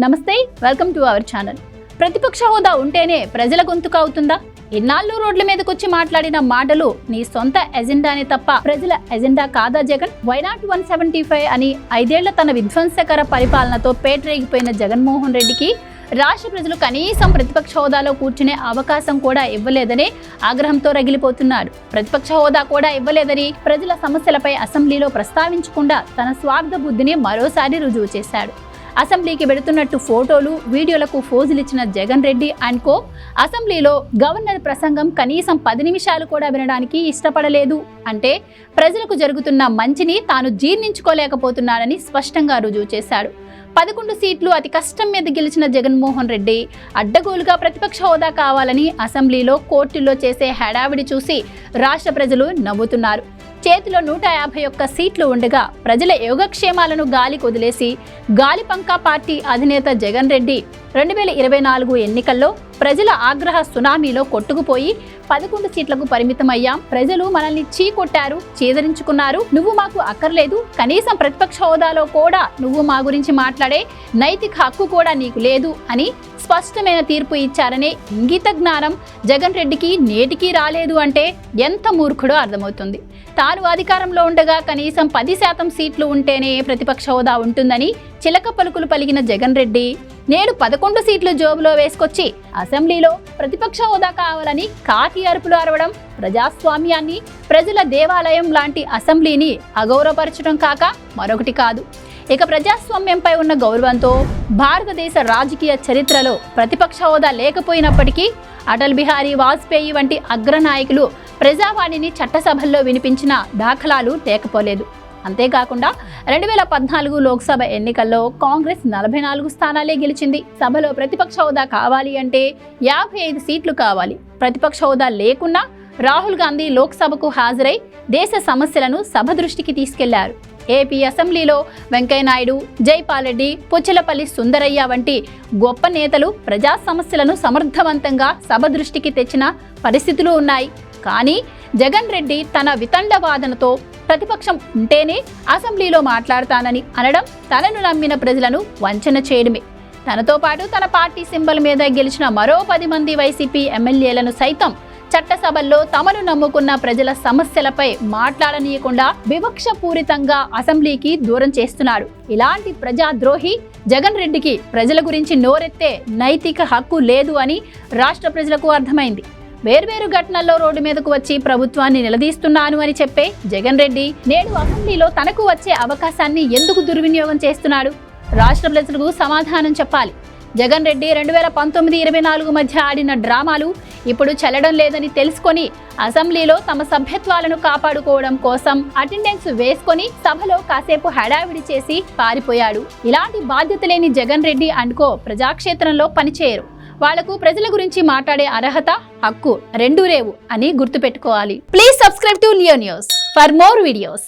నమస్తే, welcome to our channel. ప్రతిపక్ష హోదా ఉంటేనే ప్రజల గొంతుక అవుతుందా? ఇన్నాళ్ళు రోడ్ల మీదకొచ్చి మాట్లాడిన మాటలు నీ సొంత ఎజెండానే తప్ప ప్రజల ఎజెండా కాదా జగన్? వైనాట్ 175 అని 5 ఏళ్ల తన విధ్వంసకర పరిపాలనతో పేటరేగిపోయిన జగన్మోహన్ రెడ్డికి రాష్ట్ర ప్రజలు కనీసం ప్రతిపక్ష హోదాలో కూర్చునే అవకాశం కూడా ఇవ్వలేదని ఆగ్రహంతో రగిలిపోతున్నాడు. ప్రతిపక్ష హోదా కూడా ఇవ్వలేదని ప్రజల సమస్యలపై అసెంబ్లీలో ప్రస్తావించకుండా తన స్వార్థ బుద్ధిని మరోసారి రుజువు చేశాడు. అసెంబ్లీకి వెళుతున్నట్టు ఫోటోలు, వీడియోలకు ఫోజులిచ్చిన జగన్ రెడ్డి అండ్ కో అసెంబ్లీలో గవర్నర్ ప్రసంగం కనీసం 10 నిమిషాలు కూడా వినడానికి ఇష్టపడలేదు. అంటే ప్రజలకు జరుగుతున్న మంచిని తాను జీర్ణించుకోలేకపోతున్నాడని స్పష్టంగా రుజువు చేశాడు. 11 సీట్లు అతి కష్టం మీద గెలిచిన జగన్మోహన్ రెడ్డి అడ్డగోలుగా ప్రతిపక్ష హోదా కావాలని అసెంబ్లీలో, కోర్టుల్లో చేసే హడావిడి చూసి రాష్ట్ర ప్రజలు నవ్వుతున్నారు. చేతిలో 151 సీట్లు ఉండగా ప్రజల యోగక్షేమాలను గాలి కొదిలేసి గాలిపంకా పార్టీ అధినేత జగన్ రెడ్డి 2024 ఎన్నికల్లో ప్రజల ఆగ్రహ సునామీలో కొట్టుకుపోయి 11 సీట్లకు పరిమితమయ్యాం. ప్రజలు మనల్ని చీకొట్టారు, చీదరించుకున్నారు. నువ్వు మాకు అక్కర్లేదు, కనీసం ప్రతిపక్ష హోదాలో కూడా నువ్వు మా గురించి మాట్లాడే నైతిక హక్కు కూడా నీకు లేదు అని స్పష్టమైన తీర్పు ఇచ్చారనే ఇంగిత జ్ఞానం జగన్ రెడ్డికి నేటికి రాలేదు అంటే ఎంత మూర్ఖుడో అర్థమవుతుంది. తాను అధికారంలో ఉండగా కనీసం 10% సీట్లు ఉంటేనే ప్రతిపక్ష హోదా ఉంటుందని చిలక పలుకులు పలిగిన జగన్ రెడ్డి నేడు 11 సీట్లు జోబులో వేసుకొచ్చి అసెంబ్లీలో ప్రతిపక్ష హోదా కావాలని కాకి అరుపులు అరవడం ప్రజాస్వామ్యాన్ని, ప్రజల దేవాలయం లాంటి అసెంబ్లీని అగౌరవపరచడం కాక మరొకటి కాదు. ఇక ప్రజాస్వామ్యంపై ఉన్న గౌరవంతో భారతదేశ రాజకీయ చరిత్రలో ప్రతిపక్ష హోదా లేకపోయినప్పటికీ అటల్ బిహారీ వాజ్పేయి వంటి అగ్రనాయకులు ప్రజావాణిని చట్టసభల్లో వినిపించిన దాఖలాలు లేకపోలేదు. అంతేకాకుండా 2014 లోక్సభ ఎన్నికల్లో కాంగ్రెస్ 44 స్థానాలే గెలిచింది. సభలో ప్రతిపక్ష హోదా కావాలి అంటే 55 సీట్లు కావాలి. ప్రతిపక్ష హోదా లేకున్నా రాహుల్ గాంధీ లోక్సభకు హాజరై దేశ సమస్యలను సభ దృష్టికి తీసుకెళ్లారు. ఏపీ అసెంబ్లీలో వెంకయ్యనాయుడు, జైపాల్ రెడ్డి, పుచ్చలపల్లి సుందరయ్య వంటి గొప్ప నేతలు ప్రజా సమస్యలను సమర్థవంతంగా సభ దృష్టికి తెచ్చిన పరిస్థితులు ఉన్నాయి. కానీ జగన్ రెడ్డి తన వితండ వాదనతో ప్రతిపక్షం ఉంటేనే అసెంబ్లీలో మాట్లాడతానని అనడం తనను నమ్మిన ప్రజలను వంచన చేయడమే. తనతో పాటు తన పార్టీ సింబల్ మీద గెలిచిన మరో 10 మంది వైసీపీ ఎమ్మెల్యేలను సైతం చట్టసభల్లో తమను నమ్ముకున్న ప్రజల సమస్యలపై మాట్లాడనీయకుండా వివక్షపూరితంగా అసెంబ్లీకి దూరం చేస్తున్నాడు. ఇలాంటి ప్రజాద్రోహి జగన్ రెడ్డికి ప్రజల గురించి నోరెత్తే నైతిక హక్కు లేదు అని రాష్ట్ర ప్రజలకు అర్థమైంది. వేర్వేరు ఘటనల్లో రోడ్డు మీదకు వచ్చి ప్రభుత్వాన్ని నిలదీస్తున్నాను అని చెప్పే జగన్ రెడ్డి నేడు అసెంబ్లీలో తనకు వచ్చే అవకాశాన్ని ఎందుకు దుర్వినియోగం చేస్తున్నాడు? రాష్ట్ర ప్రజలకు సమాధానం చెప్పాలి. జగన్ రెడ్డి 2019-24 మధ్య ఆడిన డ్రామాలు ఇప్పుడు చెల్లడం లేదని తెలుసుకొని అసెంబ్లీలో తమ సభ్యత్వాలను కాపాడుకోవడం కోసం అటెండెన్స్ వేసుకొని సభలో కాసేపు హడావిడి చేసి పారిపోయాడు. ఇలాంటి బాధ్యత లేని జగన్ రెడ్డి అండ్ కో ప్రజాక్షేత్రంలో పనిచేయరు. వాళ్లకు ప్రజల గురించి మాట్లాడే అర్హత, హక్కు రెండూ లేవు అని గుర్తుపెట్టుకోవాలి. Please subscribe to Leo news for more videos.